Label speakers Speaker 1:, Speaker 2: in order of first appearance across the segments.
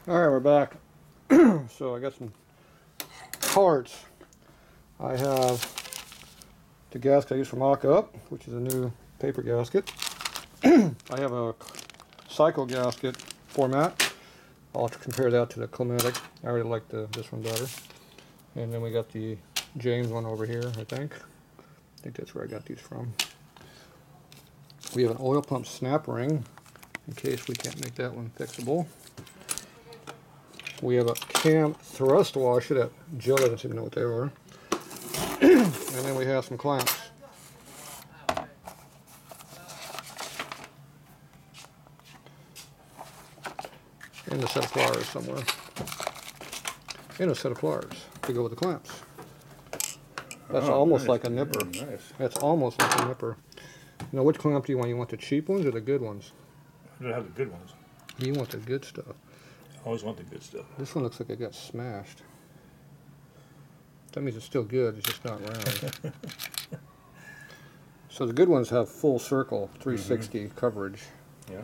Speaker 1: Alright, we're back. So I got some parts. I have the gasket I use for mock-up, which is a new paper gasket. I have a cycle gasket format. I'll compare that to the chromatic. I already like this one better. And then we got the James one over here, I think. I think that's where I got these from. We have an oil pump snap ring, in case we can't make that one fixable. We have a cam thrust washer that Jill doesn't even know what they are. And then we have some clamps. And a set of pliers somewhere. And a set of pliers to go with the clamps. That's almost like a nipper.
Speaker 2: Nice.
Speaker 1: That's almost like a nipper. Now, which clamp do you want? You want the cheap ones or the good ones?
Speaker 2: I don't have the good ones.
Speaker 1: You want the good stuff.
Speaker 2: I always want the good stuff.
Speaker 1: This one looks like it got smashed. That means it's still good, it's just not round. So the good ones have full circle, 360 coverage.
Speaker 2: Yeah.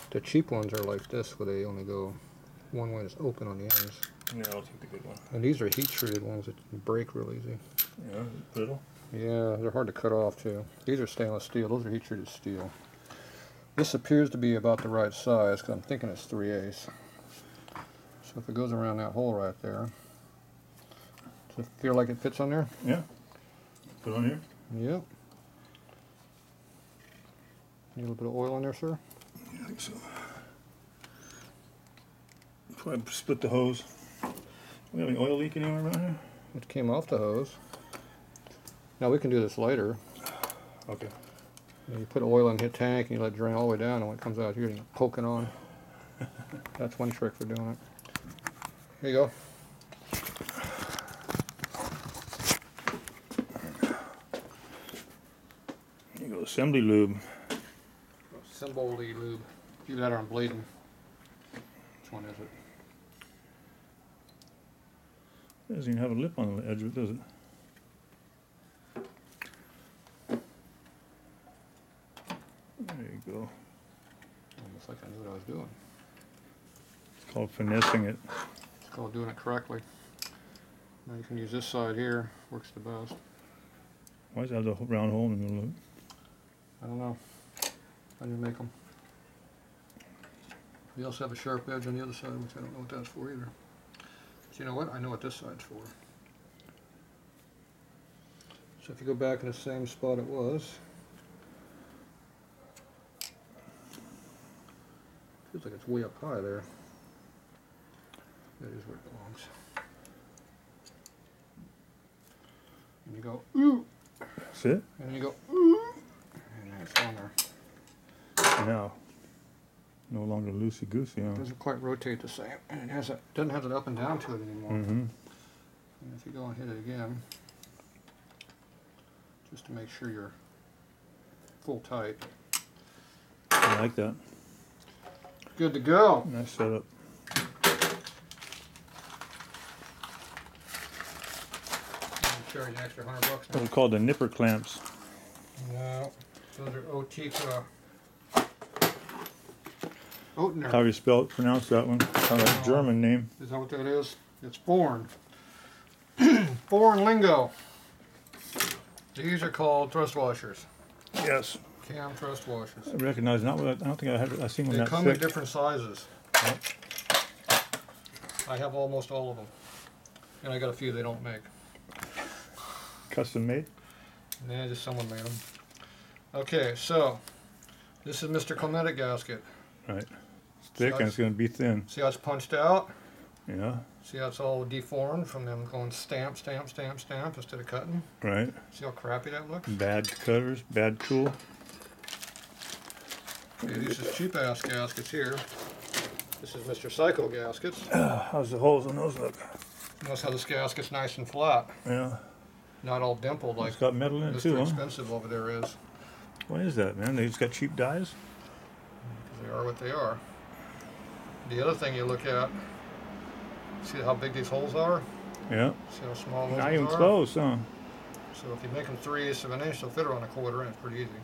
Speaker 1: The cheap ones are like this, where they only go one way, it's open on the ends.
Speaker 2: Yeah, I'll take the good one.
Speaker 1: And these are heat-treated ones that break real easy.
Speaker 2: Yeah, brittle.
Speaker 1: Yeah, they're hard to cut off too. These are stainless steel, those are heat-treated steel. This appears to be about the right size, because I'm thinking it's 3/8. So if it goes around that hole right there, does it feel like it fits on there?
Speaker 2: Yeah. Put it on here?
Speaker 1: Yep. Need a little bit of oil on there, sir?
Speaker 2: Yeah, I think so. Before I split the hose. We have any oil leak anywhere around here?
Speaker 1: It came off the hose. Now we can do this later.
Speaker 2: Okay.
Speaker 1: You put oil in the tank and you let it drain all the way down, and when it comes out here, you poke it on. That's one trick for doing it. Here you go.
Speaker 2: Here you go, assembly lube.
Speaker 1: Symbol-y lube. You got it on bleeding. Which one is it?
Speaker 2: It doesn't even have a lip on the edge of it, does it? There you go.
Speaker 1: Almost like I knew what I was doing.
Speaker 2: It's called finessing it.
Speaker 1: It's called doing it correctly. Now you can use this side here. Works the best.
Speaker 2: Why does it have the round hole in the middle of it?
Speaker 1: I don't know. I didn't make them. We also have a sharp edge on the other side, which I don't know what that's for either. But you know what? I know what this side's for. So if you go back in the same spot it was, feels like it's way up high there. That is where it belongs. And you go, ooh!
Speaker 2: That's it?
Speaker 1: And you go, ooh! And then it's on there.
Speaker 2: Now, no longer loosey-goosey, huh?
Speaker 1: It doesn't quite rotate the same, and it has doesn't have it up and down to it anymore.
Speaker 2: Mm-hmm.
Speaker 1: And if you go and hit it again, just to make sure you're full tight.
Speaker 2: I like that.
Speaker 1: Good to go.
Speaker 2: Nice setup.
Speaker 1: I'm charging an extra $100
Speaker 2: Those
Speaker 1: now.
Speaker 2: are called the nipper clamps.
Speaker 1: No, those are Otika. Oatner.
Speaker 2: How do you pronounce that one? Kind of like a German name.
Speaker 1: Is that what that is? It's foreign. Foreign lingo. These are called thrust washers.
Speaker 2: Yes.
Speaker 1: Cam thrust washers.
Speaker 2: I recognize not. I don't think I've seen one
Speaker 1: They
Speaker 2: that
Speaker 1: come in
Speaker 2: thick.
Speaker 1: different sizes.
Speaker 2: Yep.
Speaker 1: I have almost all of them. And I got a few they don't make.
Speaker 2: Custom made.
Speaker 1: Nah, just someone made them. Okay, so this is Mr. Chromatic gasket.
Speaker 2: Right. It's thick and it's going to be thin.
Speaker 1: See how it's punched out?
Speaker 2: Yeah.
Speaker 1: See how it's all deformed from them going stamp, stamp, stamp, stamp instead of cutting?
Speaker 2: Right.
Speaker 1: See how crappy that looks?
Speaker 2: Bad cutters, bad tool.
Speaker 1: Okay, these are cheap ass gaskets here. This is Mr. Cycle gaskets.
Speaker 2: How's the holes on those look?
Speaker 1: Notice how this gasket's nice and flat.
Speaker 2: Yeah.
Speaker 1: Not all dimpled like
Speaker 2: It's got metal in it too,
Speaker 1: Mr.
Speaker 2: huh?
Speaker 1: Expensive over there is.
Speaker 2: Why is that, man? They just got cheap dies?
Speaker 1: They are what they are. The other thing you look at, see how big these holes are?
Speaker 2: Yeah.
Speaker 1: See how small those
Speaker 2: Not
Speaker 1: ones
Speaker 2: even
Speaker 1: are?
Speaker 2: close, huh?
Speaker 1: So if you make them 3/8 of an inch, they'll fit around a 1/4 inch pretty easy.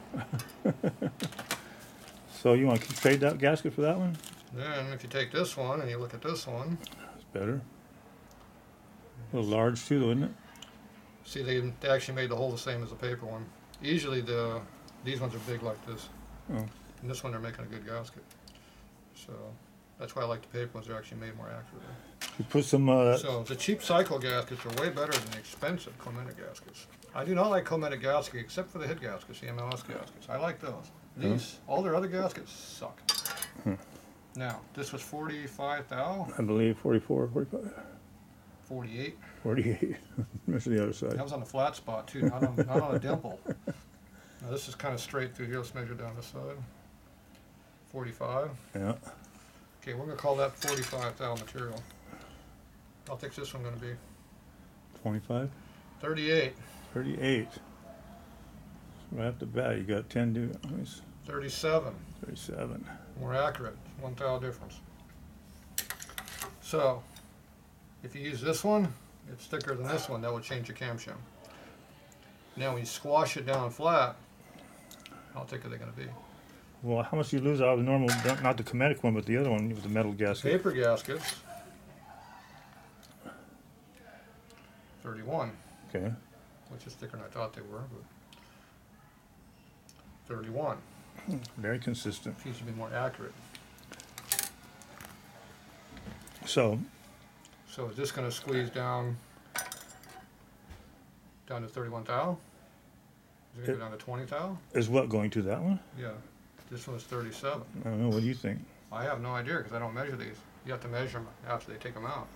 Speaker 2: So you want to trade that gasket for that one?
Speaker 1: Then if you take this one and you look at this one,
Speaker 2: It's better. A little large too, though, isn't it?
Speaker 1: see they actually made the hole the same as the paper one. Usually these ones are big like this.
Speaker 2: Oh.
Speaker 1: And this one they're making a good gasket. So that's why I like the paper ones, they're actually made more accurately.
Speaker 2: You put some.
Speaker 1: So the cheap cycle gaskets are way better than the expensive Clemente gaskets. I do not like Clemente gaskets except for the head gaskets, the MLS gaskets. I like those. These, all their other gaskets suck. Now, this was 45 thou?
Speaker 2: I believe 44, 45.
Speaker 1: 48.
Speaker 2: 48. That's the other side.
Speaker 1: That was on the flat spot too, not on a dimple. Now this is kind of straight through here. Let's measure down this side. 45.
Speaker 2: Yeah.
Speaker 1: Okay, we're going to call that 45 thou material. How thick's this one going to be?
Speaker 2: 25.
Speaker 1: 38.
Speaker 2: 38. Right off the bat, you got 10 do.
Speaker 1: 37.
Speaker 2: 37.
Speaker 1: More accurate. 1 thou difference. So, if you use this one, it's thicker than this one. That would change your camshaft. Now, when you squash it down flat, how thick are they going to be?
Speaker 2: Well, how much do you lose out of the normal, not the Cometic one, but the other one with the metal gasket?
Speaker 1: Paper gaskets, 31.
Speaker 2: Okay.
Speaker 1: Which is thicker than I thought they were, but 31.
Speaker 2: Very consistent.
Speaker 1: Seems to be more accurate.
Speaker 2: So
Speaker 1: is this going to squeeze down to 31 thou? Is it going to go down to 20 thou?
Speaker 2: is what going to that one?
Speaker 1: Yeah. This one is 37.
Speaker 2: I don't know. What do you think?
Speaker 1: I have no idea because I don't measure these. You have to measure them after they take them out.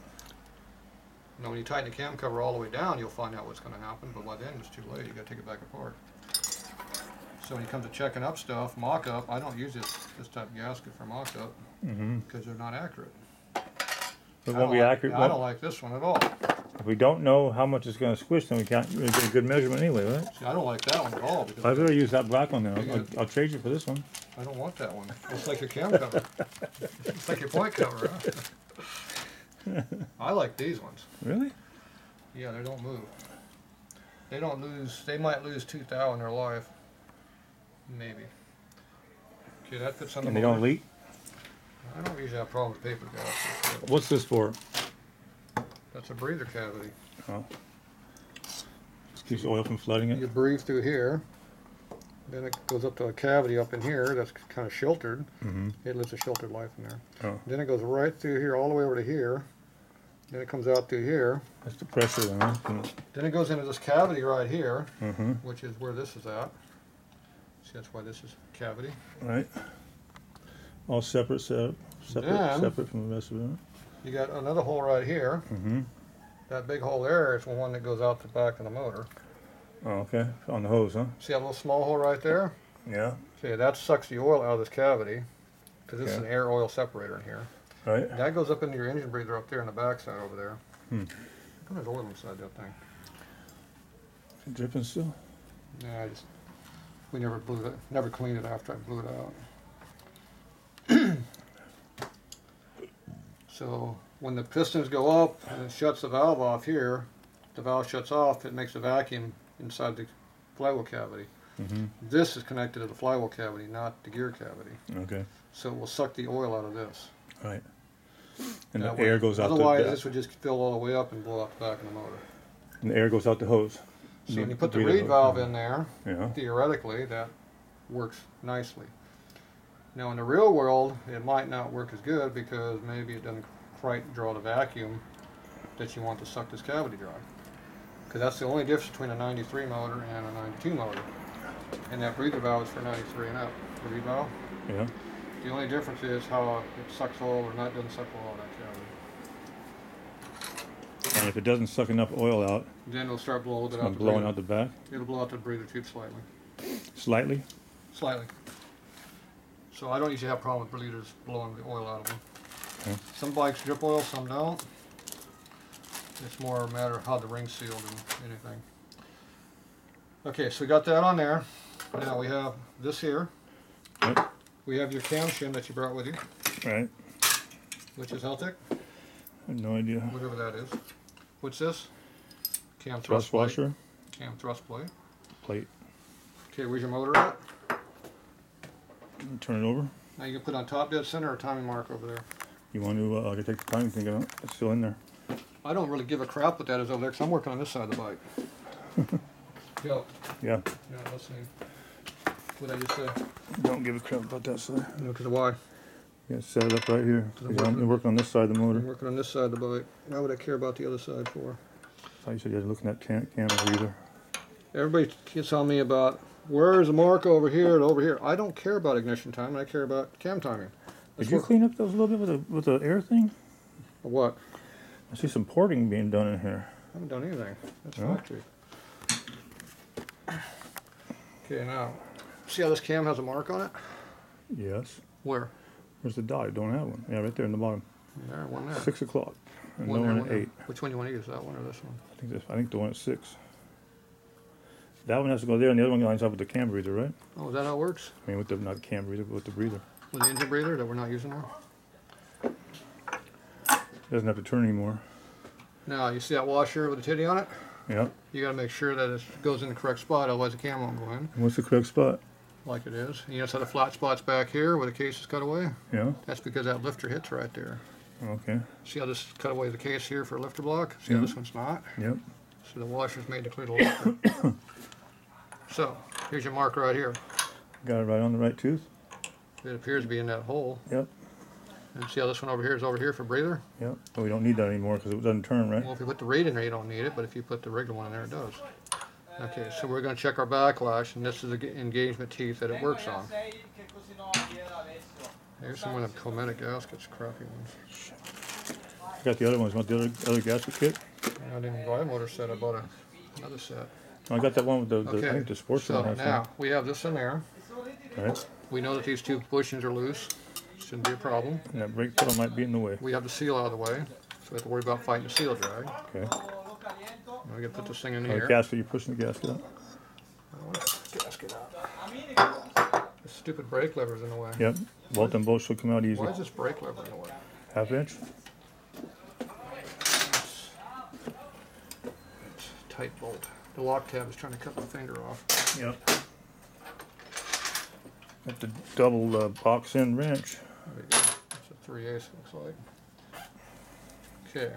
Speaker 1: Now, when you tighten the cam cover all the way down, you'll find out what's going to happen, but by then it's too late. You got to take it back apart. So when you come to checking up stuff, mock-up, I don't use this type of gasket for mock-up because they're not accurate.
Speaker 2: It won't be accurate.
Speaker 1: I don't like this one at all.
Speaker 2: If we don't know how much it's going to squish, then we can't really get a good measurement anyway, right?
Speaker 1: See, I don't like that one at all. Because
Speaker 2: I'd rather use that black one then. I'll trade you for this one.
Speaker 1: I don't want that one. It's like your cam cover. It's like your point cover, huh? I like these ones.
Speaker 2: Really?
Speaker 1: Yeah, they don't move. They don't lose. They might lose 2 thou in their life. Maybe. Okay, that fits on the
Speaker 2: And they
Speaker 1: motor.
Speaker 2: don't leak?
Speaker 1: I don't usually have problems with paper gaskets.
Speaker 2: What's this for?
Speaker 1: That's a breather cavity.
Speaker 2: Oh. Just keeps oil from flooding
Speaker 1: You
Speaker 2: it?
Speaker 1: breathe through here. Then it goes up to a cavity up in here that's kind of sheltered. It lives a sheltered life in there.
Speaker 2: Oh.
Speaker 1: Then it goes right through here all the way over to here. Then it comes out through here.
Speaker 2: That's the pressure then, huh?
Speaker 1: Then it goes into this cavity right here, which is where this is at. See, that's why this is cavity.
Speaker 2: Right. All separate, separate from the rest of it.
Speaker 1: You got another hole right here. That big hole there is the one that goes out the back of the motor.
Speaker 2: Oh, okay. On the hose, huh?
Speaker 1: See that little small hole right there?
Speaker 2: Yeah.
Speaker 1: See, that sucks the oil out of this cavity because this is an air oil separator in here.
Speaker 2: Right.
Speaker 1: That goes up into your engine breather up there in the backside over there. There's oil inside that thing.
Speaker 2: Dripping still?
Speaker 1: Yeah, we never never cleaned it after I blew it out. So when the pistons go up and it shuts the valve off here, the valve shuts off, it makes a vacuum inside the flywheel cavity. This is connected to the flywheel cavity, not the gear cavity.
Speaker 2: Okay.
Speaker 1: So it will suck the oil out of this.
Speaker 2: Right. And
Speaker 1: That
Speaker 2: the
Speaker 1: way.
Speaker 2: air goes out
Speaker 1: Otherwise,
Speaker 2: the
Speaker 1: this would just fill all the way up and blow out the back of the motor.
Speaker 2: And the air goes out the hose.
Speaker 1: So when you put the reed valve in there,
Speaker 2: Yeah.
Speaker 1: theoretically, that works nicely. Now in the real world, it might not work as good because maybe it doesn't quite draw the vacuum that you want to suck this cavity dry. Because that's the only difference between a 93 motor and a 92 motor. And that breather valve is for 93 and up. The reed valve.
Speaker 2: Yeah.
Speaker 1: The only difference is how it sucks oil or not doesn't suck oil out of that cavity.
Speaker 2: And if it doesn't suck enough oil out,
Speaker 1: Then it'll start blowing a little bit
Speaker 2: it's
Speaker 1: out the
Speaker 2: blowing
Speaker 1: breather.
Speaker 2: out the back
Speaker 1: It'll blow out the breather tube slightly.
Speaker 2: slightly.
Speaker 1: Slightly. So I don't usually have a problem with breathers blowing the oil out of them.
Speaker 2: Okay.
Speaker 1: Some bikes drip oil, some don't. It's more a matter of how the ring's sealed than anything. Okay, so we got that on there. Now we have this here.
Speaker 2: Right.
Speaker 1: We have your cam shim that you brought with you,
Speaker 2: Right.
Speaker 1: which is how thick?
Speaker 2: I have no idea.
Speaker 1: Whatever that is. What's this? Cam
Speaker 2: Thrust
Speaker 1: plate.
Speaker 2: washer
Speaker 1: Cam thrust plate.
Speaker 2: plate.
Speaker 1: Okay, where's your motor at?
Speaker 2: Turn it over.
Speaker 1: Now you can put on top dead center or timing mark over there.
Speaker 2: You want to, I can take the timing thing out. It's still in there.
Speaker 1: I don't really give a crap what that is over there because I'm working on this side of the bike. Yo.
Speaker 2: Yeah.
Speaker 1: Yeah, listening. What I just said.
Speaker 2: Don't give a crap about that side.
Speaker 1: No, because of why?
Speaker 2: Yeah, set it up right here. I'm working on this side of the motor.
Speaker 1: I'm working on this side of the bike. Why would I care about the other side for?
Speaker 2: I thought you said you were looking at camera reader.
Speaker 1: Everybody keeps on me about where's the mark over here and over here. I don't care about ignition timing. I care about cam timing.
Speaker 2: Did you clean up those a little bit with the air thing?
Speaker 1: Or what?
Speaker 2: I see some porting being done in here.
Speaker 1: I haven't done anything. That's
Speaker 2: No?
Speaker 1: factory. Okay, now, see how this cam has a mark on it?
Speaker 2: Yes.
Speaker 1: Where?
Speaker 2: Where's the dot? I don't have one. Yeah, right there in the bottom.
Speaker 1: There, one there.
Speaker 2: 6 o'clock. And
Speaker 1: One
Speaker 2: no
Speaker 1: there,
Speaker 2: one
Speaker 1: one
Speaker 2: at
Speaker 1: there.
Speaker 2: 8.
Speaker 1: Which one do you want to use, that one or this one?
Speaker 2: I think the one at 6. That one has to go there, and the other one lines up with the cam breather, right?
Speaker 1: Oh, is that how it works?
Speaker 2: I mean, with the not cam breather, but with the breather.
Speaker 1: With the engine breather that we're not using now?
Speaker 2: Doesn't have to turn anymore.
Speaker 1: Now, you see that washer with the titty on it?
Speaker 2: Yep.
Speaker 1: You got to make sure that it goes in the correct spot, otherwise the cam won't go in.
Speaker 2: And what's the correct spot?
Speaker 1: Like it is. You notice how the flat spot's back here where the case is cut away?
Speaker 2: Yeah.
Speaker 1: That's because that lifter hits right there.
Speaker 2: Okay.
Speaker 1: See how this cut away the case here for a lifter block? See how this one's not?
Speaker 2: Yep.
Speaker 1: So the washer's made to clear the lifter. So, here's your mark right here.
Speaker 2: Got it right on the right tooth?
Speaker 1: It appears to be in that hole.
Speaker 2: Yep.
Speaker 1: And see how this one over here is over here for breather?
Speaker 2: Yep. But we don't need that anymore because it doesn't turn, right?
Speaker 1: Well, if you put the rate in there, you don't need it, but if you put the regular one in there, it does. Okay, so we're going to check our backlash, and this is the engagement teeth that it works on. Here's some of them chromatic gaskets, crappy ones.
Speaker 2: Got the other ones. Want the other gasket kit?
Speaker 1: I didn't buy a motor set, I bought another set.
Speaker 2: I got that one with the
Speaker 1: Okay,
Speaker 2: I think the sports
Speaker 1: so
Speaker 2: one.
Speaker 1: now we have this in there.
Speaker 2: Right.
Speaker 1: We know that these two bushings are loose. Shouldn't be a problem.
Speaker 2: And that brake pedal might be in the way.
Speaker 1: We have the seal out of the way, so we have to worry about fighting the seal drag.
Speaker 2: Okay.
Speaker 1: Now we got to put this thing in
Speaker 2: The
Speaker 1: here.
Speaker 2: gasket, you're pushing the gasket out.
Speaker 1: Gasket out. This stupid brake lever's in the way.
Speaker 2: Yep. Bolt and bolt should come out easy.
Speaker 1: Why is this brake lever in the way?
Speaker 2: 1/2 inch.
Speaker 1: It's a tight bolt. The lock tab is trying to cut my finger off.
Speaker 2: Yep. Got the double box end wrench.
Speaker 1: There we go. That's a 3/8 looks like. Okay.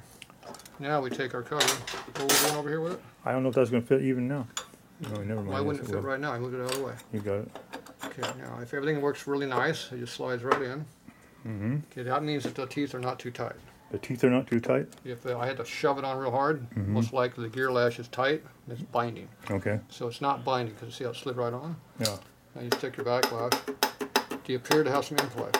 Speaker 1: Now we take our cover. What are we doing over here with it?
Speaker 2: I don't know if that's going to fit even now. No, never mind.
Speaker 1: Why wouldn't
Speaker 2: Yes,
Speaker 1: it fit
Speaker 2: will.
Speaker 1: right now? I moved it out of the way.
Speaker 2: You got it.
Speaker 1: Okay, now if everything works really nice, it just slides right in.
Speaker 2: Mm-hmm.
Speaker 1: Okay, that means that the teeth are not too tight.
Speaker 2: The teeth are not too tight?
Speaker 1: If I had to shove it on real hard, most likely the gear lash is tight and it's binding.
Speaker 2: Okay.
Speaker 1: So it's not binding because you see how it slid right on?
Speaker 2: Yeah.
Speaker 1: Now you stick your backlash. Do you appear to have some inplay?